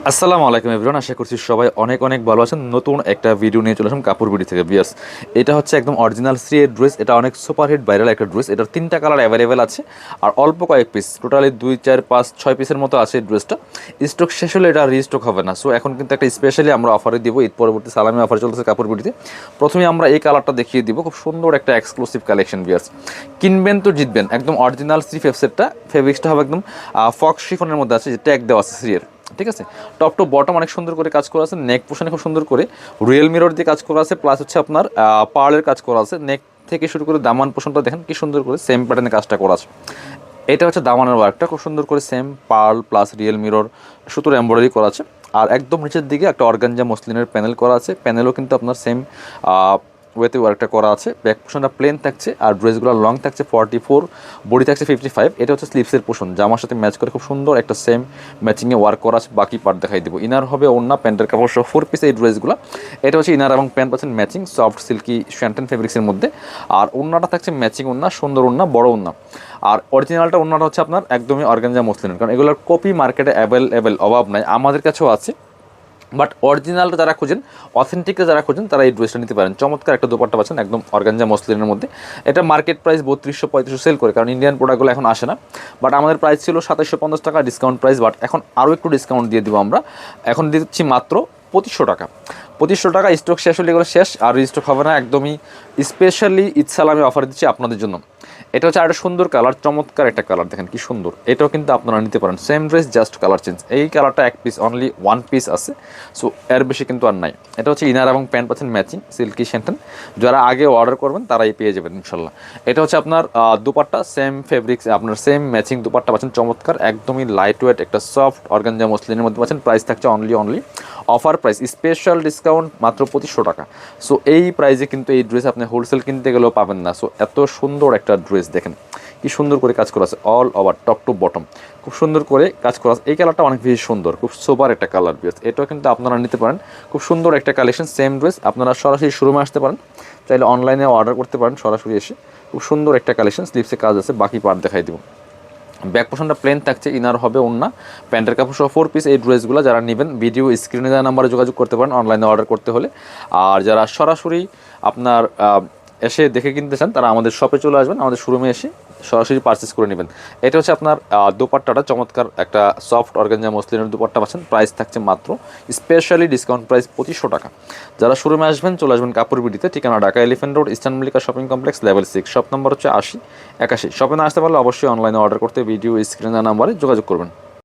আসসালামু আলাইকুম এভরিওয়ান, আশা করছি সবাই অনেক অনেক ভালো আছেন। নতুন একটা ভিডিও নিয়ে চলে আসলাম কাপড় বিডি থেকে। বিয়াস, এটা হচ্ছে একদম অরিজিনাল থ্রি এর ড্রেস। এটা অনেক সুপারহিট ভাইরাল একটা ড্রেস। এটার তিনটা কালার অ্যাভেলেবেল আছে আর অল্প কয়েক পিস, টোটালি 2 4 5 6 পিসের মতো আছে এই ড্রেসটা। স্টক শেষ হলে এটা রিস্টক হবে না। সো এখন কিন্তু একটা স্পেশালি আমরা অফারে দিব, ঈদ পরবর্তী সালামি অফার চলতেছে কাপড় বিডিতে। প্রথমে আমরা এই কালারটা দেখিয়ে দিব, খুব সুন্দর একটা এক্সক্লুসিভ কালেকশন। বিয়াস, কিনবেন তো জিতবেন। একদম অরিজিনাল থ্রি ফেভসেটটা, ফেব্রিক্সটা হবে একদম ফক্স শিফনের মধ্যে আছে, যে ট্যাগ দেওয়া আছে থ্রি এর। ঠিক আছে, টপ টু বটম অনেক সুন্দর করে কাজ করা আছে। নেক পোশনে খুব সুন্দর করে রিয়েল মিরর দিয়ে কাজ করা আছে, প্লাস হচ্ছে আপনার পার্লের কাজ করা আছে। নেক থেকে শুরু করে দামান পোশনটা দেখেন কি সুন্দর করে সেম প্যাটার্নে কাজটা করা আছে। এটা হচ্ছে দামানের ওয়ার্কটা, খুব সুন্দর করে same pearl plus real mirror সুতোর এমব্রয়ডারি করা আছে। আর একদম নিচের দিকে একটা অর্গানজা মসলিনের প্যানেল করা আছে। প্যানেলও কিন্তু আপনার সেম ওয়েতে ওয়ার্কটা করা আছে। ব্যাক পোশনটা প্লেন থাকছে আর ড্রেসগুলো লং থাকছে 44, বডি থাকছে 55। এটা হচ্ছে স্লিভসের পোশন, জামার সাথে ম্যাচ করে খুব সুন্দর একটা সেম ম্যাচিংয়ে ওয়ার্ক করা আছে। বাকি পার্ট দেখাই দিব। ইনার হবে ওড়না, প্যান্টের কাপড় সহ 4 পিস এই ড্রেসগুলো। এটা হচ্ছে ইনার এবং প্যান্ট পাচ্ছেন ম্যাচিং সফট সিল্কি শ্যান্টেন ফেব্রিক্সের মধ্যে। আর ওড়নাটা থাকছে ম্যাচিং ওড়না, সুন্দর ওড়না, বড় ওড়না। আর অরিজিনালটা ওড়নাটা হচ্ছে আপনার একদমই অর্গানজা মসলিনের, কারণ এগুলোর কপি মার্কেটে অ্যাভেলেবেল অভাব নাই, আমাদের কাছেও আছে। বাট অরিজিনালটা যারা খুঁজেন, অথেন্টিকটা যারা খুঁজেন, তারা এই ড্রেসটা নিতে পারেন। চমৎকার একটা দোপাট্টা পাচ্ছেন একদম অর্গানজা মসলিনের মধ্যে। এটা মার্কেট প্রাইস 3200 3500 সেল করে, কারণ ইন্ডিয়ান প্রোডাক্টগুলো এখন আসে না। বাট আমাদের প্রাইস ছিল 2750 টাকা ডিসকাউন্ট প্রাইস। বাট এখন আরও একটু ডিসকাউন্ট দিয়ে দিব আমরা। এখন দিচ্ছি মাত্র 2500 টাকা। 2500 টাকা। স্টক শেষ হলে এগুলো শেষ, আর স্টক হবে না একদমই। স্পেশালি ঈদ সালামি অফার দিচ্ছি আপনাদের জন্য। এটা হচ্ছে একটা সুন্দর কালার, চমৎকার একটা কালার, দেখেন কি সুন্দর। এটাও কিন্তু আপনারা নিতে পারেন, same dress just colour change. এই কালারটা এক পিস, অনলি ওয়ান পিস আছে। সো এর বেশি কিন্তু আর নাই। এটা হচ্ছে ইনার এবং প্যান্ট পাচ্ছেন ম্যাচিং সিল্কি শ্যান্টেন। যারা আগে অর্ডার করবেন তারাই পেয়ে যাবেন ইনশাল্লাহ। এটা হচ্ছে আপনার দুপাট্টা, সেম ফেব্রিক্স, আপনার সেম ম্যাচিং দুপাট্টা পাচ্ছেন চমৎকার, একদমই লাইট ওয়েট একটা সফট অর্গানজা মসলিনের মধ্যে পাচ্ছেন। প্রাইস থাকছে only offer price, special discount মাত্র 2500 টাকা। সো এই প্রাইসে কিন্তু এই ড্রেস আপনি হোলসেল কিনতে গেলেও পাবেন না। সো এত সুন্দর একটা ড্রেস দেখেন কি সুন্দর করে কাজ করা আছে, all over top to bottom খুব সুন্দর করে কাজ করা আছে। এই কালারটা অনেক বেশি সুন্দর, খুব সোবার একটা কালার। বিয়াস, এটাও কিন্তু আপনারা নিতে পারেন। খুব সুন্দর একটা কালেকশন, সেম ড্রেস। আপনারা সরাসরি শোরুমে আসতে পারেন, চাইলে অনলাইনে অর্ডার করতে পারেন সরাসরি এসে। খুব সুন্দর একটা কালেকশন, স্লিপসে কাজ আছে, বাকি পার্ট দেখাই দিব। ব্যাক পোর্শনটা প্লেন থাকছে, ইনার হবে ওড়না, প্যান্টের কাপড় সহ 4 পিস এই ড্রেসগুলো। যারা নেবেন ভিডিও স্ক্রিনে দেওয়া নাম্বারে যোগাযোগ করতে পারেন অনলাইনে অর্ডার করতে হলে। আর যারা সরাসরি আপনার এসে দেখে কিনতে চান, তারা আমাদের শপে চলে আসবেন, আমাদের শোরুমে এসে সরাসরি পারচেস করে নেবেন। এটা হচ্ছে আপনার দোপাট্টাটা, চমৎকার একটা সফট অর্গানজা মসলিনের দোপাট্টা পাচ্ছেন। প্রাইস থাকছে মাত্র স্পেশালি ডিসকাউন্ট প্রাইস 2500 টাকা। যারা শোরুমে আসবেন চলে আসবেন কাপড় বিডিতে, ঠিকানা Dhaka elephant road, eastern Mallika shopping complex, level 6, shop number হচ্ছে 80 81। শপে না আসতে পারলে অবশ্যই অনলাইনে অর্ডার করতে ভিডিও স্ক্রিনের নাম্বারে যোগাযোগ করবেন।